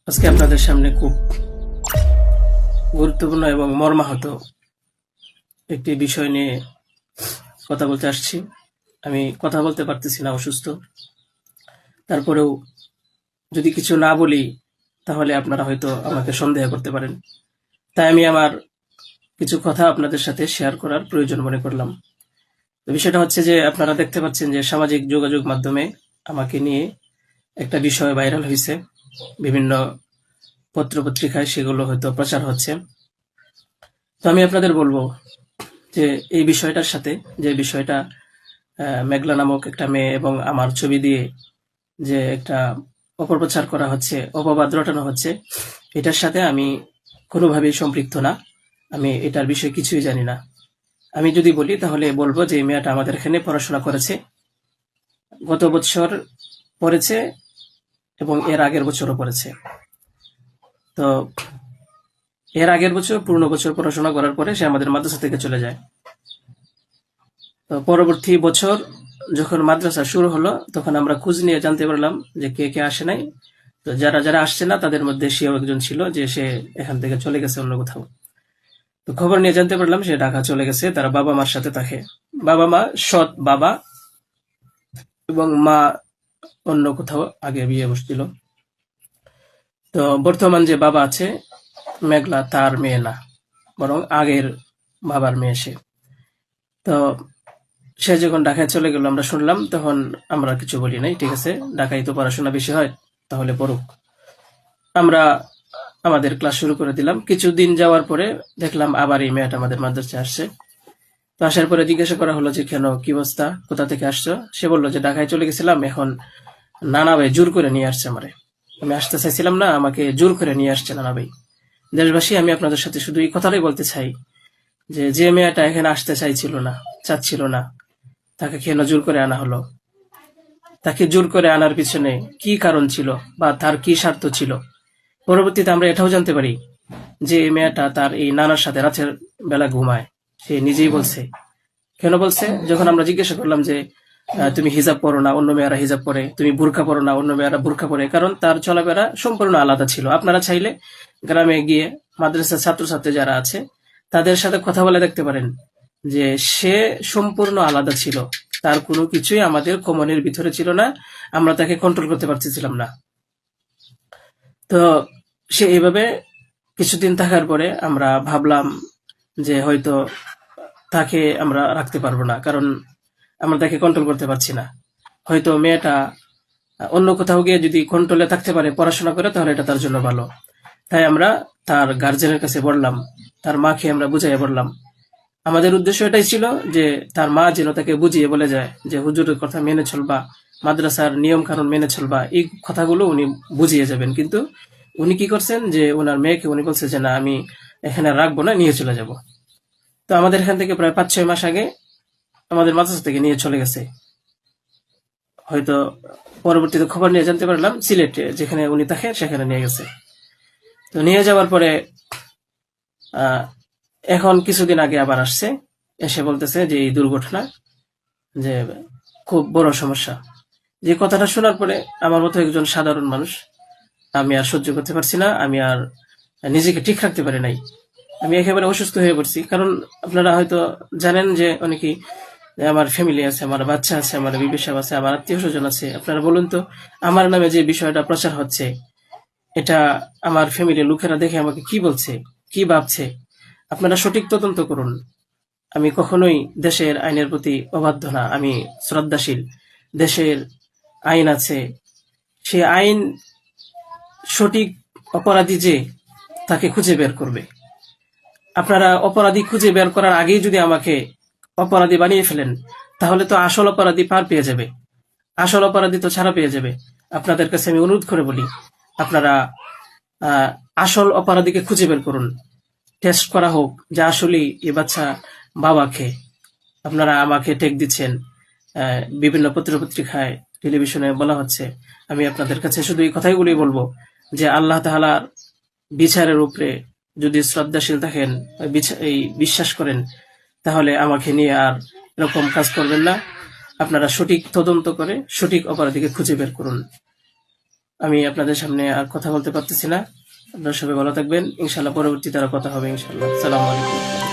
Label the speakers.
Speaker 1: আজকে আপনাদের সামনে খুব গুরুত্বপূর্ণ এবং মর্মাহত একটি বিষয় নিয়ে কথা বলতে আসছি। আমি কথা বলতে পারতেছি না, অসুস্থ। তারপরেও যদি কিছু না বলি তাহলে আপনারা হয়তো আমাকে সন্দেহ করতে পারেন। তাই আমি আমার কিছু কথা আপনাদের সাথে শেয়ার করার প্রয়োজন মনে করলাম। তো বিষয়টা হচ্ছে যে আপনারা দেখতে পাচ্ছেন যে সামাজিক যোগাযোগ মাধ্যমে আমাকে নিয়ে একটা বিষয় ভাইরাল হয়েছে, বিভিন্ন পত্রপত্রিকায় সেগুলো হয়তো প্রচার হচ্ছে। তো আমি আপনাদের বলবো যে এই বিষয়টার সাথে, যে বিষয়টা মেঘলা নামক একটা মেয়ে এবং আমার ছবি দিয়ে যে একটা অপপ্রচার করা হচ্ছে, অপবাদ রটানো হচ্ছে, এটার সাথে আমি কোনোভাবেই সম্পৃক্ত না। আমি এটার বিষয়ে কিছুই জানি না। আমি যদি বলি তাহলে বলবো যে এই মেয়েটা আমাদের এখানে পড়াশোনা করেছে, গত বছর পড়েছে এবং এর আগের বছরও পড়েছে। তো এর আগের বছর পূর্ণ বছর পড়াশোনা করার পরে সে আমাদের মাদ্রাসা থেকে চলে যায়। তো পরবর্তী বছর যখন মাদ্রাসা শুরু হলো তখন আমরা খোঁজ নিয়ে জানতে পারলাম যে কে কে আসে নাই। তো যারা যারা আসছে না তাদের মধ্যে সেও একজন ছিল, যে সে এখান থেকে চলে গেছে অন্য কোথাও। তো খবর নিয়ে জানতে পারলাম সে ঢাকা চলে গেছে, তার বাবা মার সাথে থাকে। বাবা মা সৎ বাবা, এবং মা অন্য কোথাও আগে বিয়ে বসছিল। তো বর্তমান যে বাবা আছে মেঘলা, তার মেয়ে না, বরং আগের বাবার মেয়ে সে। তো সে যখন ঢাকায় চলে গেল আমরা শুনলাম, তখন আমরা কিছু বলি নাই, ঠিক আছে, ঢাকায় তো পড়াশোনা বেশি হয়, তাহলে পড়ুক। আমরা আমাদের ক্লাস শুরু করে দিলাম। কিছুদিন যাওয়ার পরে দেখলাম আবার এই মেয়েটা আমাদের মাদ্রাসায় আসছে। তো আসার পরে জিজ্ঞাসা করা হলো যে কেন, কি অবস্থা, কোথা থেকে আসছো? সে বললো যে ঢাকায় চলে গেছিলাম, এখন নানা ভাই জোর করে নিয়ে আসছে আমারে। আমি আসতে চাইছিলাম না, আমাকে জোর করে নিয়ে আসছে নানা ভাই। দেশবাসী, আমি আপনাদের সাথে শুধু এই কথাটাই বলতে চাই যে যে মেয়েটা এখানে আসতে চাইছিল না, চাচ্ছিল না, তাকে কেন জোর করে আনা হলো? তাকে জোর করে আনার পিছনে কি কারণ ছিল বা তার কি স্বার্থ ছিল? পরবর্তীতে আমরা এটাও জানতে পারি যে এই মেয়েটা তার এই নানার সাথে রাতের বেলা ঘুমায়। সে নিজেই বলছে। কেন বলছে? যখন আমরা জিজ্ঞাসা করলাম যে তুমি হিজাব পরো না, অন্য মেয়েরা হিজাব পরে, তুমি বোরকা পরো না, অন্য মেয়েরা বোরকা পরে, কারণ তার চলাফেরা সম্পূর্ণ আলাদা ছিল। আপনারা চাইলে গ্রামে গিয়ে মাদ্রাসার ছাত্রছাত্রী যারা আছে তাদের সাথে কথা বলে দেখতে পারেন যে সে সম্পূর্ণ আলাদা ছিল। তার কোনো কিছুই আমাদের কমনের ভিতরে ছিল না, আমরা তাকে কন্ট্রোল করতে পারতেছিলাম না। তো সে এইভাবে কিছুদিন থাকার পরে আমরা ভাবলাম যে হয়তো তাকে আমরা রাখতে পারবো না, কারণ আমরা তাকে কন্ট্রোল করতে পারছি না। হয়তো মেয়েটা অন্য কোথাও গিয়ে যদি কন্ট্রোলে থাকতে পারে, পড়াশোনা করে, তাহলে এটা তার জন্য ভালো। তাই আমরা তার গার্জেনের কাছে বললাম, তার মাকে আমরা বুঝাইয়া বললাম। আমাদের উদ্দেশ্য এটাই ছিল যে তার মা যেন তাকে বুঝিয়ে বলে যায় যে হুজুরের কথা মেনে চলবা, মাদ্রাসার নিয়ম কানুন মেনে চলবা, এই কথাগুলো উনি বুঝিয়ে যাবেন। কিন্তু উনি কি করছেন যে ওনার মেয়েকে উনি বলছে যে না, আমি এখানে রাখবো না, নিয়ে চলে যাব। তো আমাদের এখান থেকে প্রায় 5-6 মাস আগে আমাদের মাদ্রাসা থেকে নিয়ে চলে গেছে। হয়তো পরবর্তীতে খবর নিয়ে জানতে পারলাম সিলেটে যেখানে উনি থাকে সেখানে নিয়ে গেছে। তো নিয়ে যাওয়ার পরে আহ এখন কিছুদিন আগে আবার আসছে, এসে বলতেছে যে এই দুর্ঘটনা, যে খুব বড় সমস্যা। যে কথাটা শোনার পরে আমার মতো একজন সাধারণ মানুষ, আমি আর সহ্য করতে পারছি না, আমি আর নিজেকে ঠিক রাখতে পারি নাই। আমি একেবারে অসুস্থ হয়ে পড়ছি। কারণ আপনারা হয়তো জানেন যে অনেকেই, আমার ফ্যামিলি আছে, আমার বাচ্চা আছে, আমার বিবি সাহেব আছে, আমার আত্মীয় স্বজন আছে। আপনারা বলুন তো, আমার নামে যে বিষয়টা প্রচার হচ্ছে, এটা আমার ফ্যামিলির লোকেরা দেখে আমাকে কি বলছে, কি ভাবছে? আপনারা সঠিক তদন্ত করুন। আমি কখনোই দেশের আইনের প্রতি অবাধ্য না, আমি শ্রদ্ধাশীল। দেশের আইন আছে, সে আইন সঠিক অপরাধী যে তাকে খুঁজে বের করবে। আপনারা অপরাধী খুঁজে বের করার আগেই যদি আমাকে অপরাধী বানিয়ে ফেলেন, তাহলে তো আসল অপরাধী পার পেয়ে যাবে, আসল অপরাধী তো ছাড়া পেয়ে যাবে। আপনাদের কাছে আমি অনুরোধ করে বলি, আপনারা আহ, আসল অপরাধীকে খুঁজে বের করুন। টেস্ট করা হোক যে আসলে এ বাচ্চা বাবাকে। আপনারা আমাকে টেক দিচ্ছেন, বিভিন্ন পত্রপত্রিকায়, টেলিভিশনে বলা হচ্ছে। আমি আপনাদের কাছে শুধু এই কথাইগুলি বলবো যে আল্লাহ তাআলার বিচারের উপরে যদি শ্রদ্ধাশীল থাকেন, এই বিশ্বাস করেন, তাহলে আমাকে নিয়ে আর এরকম কাজ করবেন না। আপনারা সঠিক তদন্ত করে সঠিক অপরাধীকে খুঁজে বের করুন। আমি আপনাদের সামনে আর কথা বলতে পারতেছি না। আপনারা সবাই ভালো থাকবেন, ইনশাল্লাহ পরবর্তীতে আরো কথা হবে ইনশাল্লাহ। আসসালামু আলাইকুম।